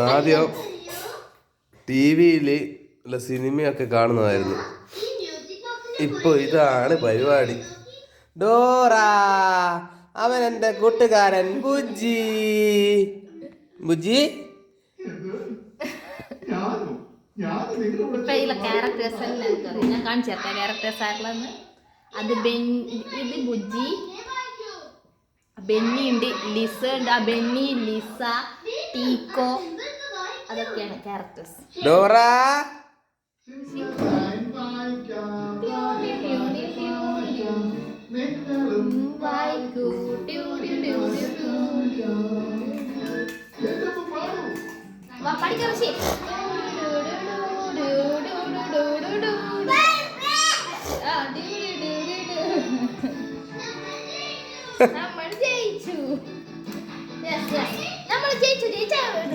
ആദ്യം ടി വിയിൽ സിനിമയൊക്കെ കാണുന്നതായിരുന്നു. ഇപ്പൊ ഇതാണ് പരിപാടി. ഡോറ, അവൻ എൻ്റെ കൂട്ടുകാരൻ ബുജ്ജി. ബുജ്ജി ഇപ്പൊ ഇതിലെ ക്യാരക്ടേഴ്സ് എല്ലാം എനിക്കറിയാം. ഞാൻ കാണിച്ചു തരട്ടെ ക്യാരക്ടേഴ്സ് ആയിട്ടുള്ളതെന്ന്. അത് ഇത് ബുജ്ജി, ബെന്നി ഉണ്ട്, ലിസ ഉണ്ട്. ആ ബെന്നി, ലിസ, ടീക്കോ, അതൊക്കെയാണ് ക്യാരക്ടേഴ്സ്. ഡോറ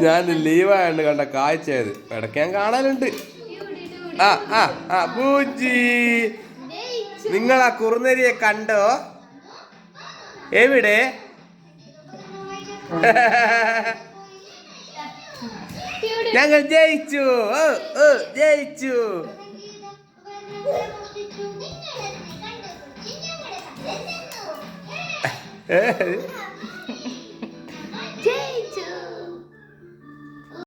ഞാൻ ലീവായോണ്ട് കണ്ട കാഴ്ചയത് ഇടയ്ക്ക് ഞാൻ കാണലുണ്ട്. ബുജ്ജി, നിങ്ങൾ ആ കുറുനരിയെ കണ്ടോ? എവിടെ? ഞങ്ങൾ ജയിച്ചു, ജയിച്ചു.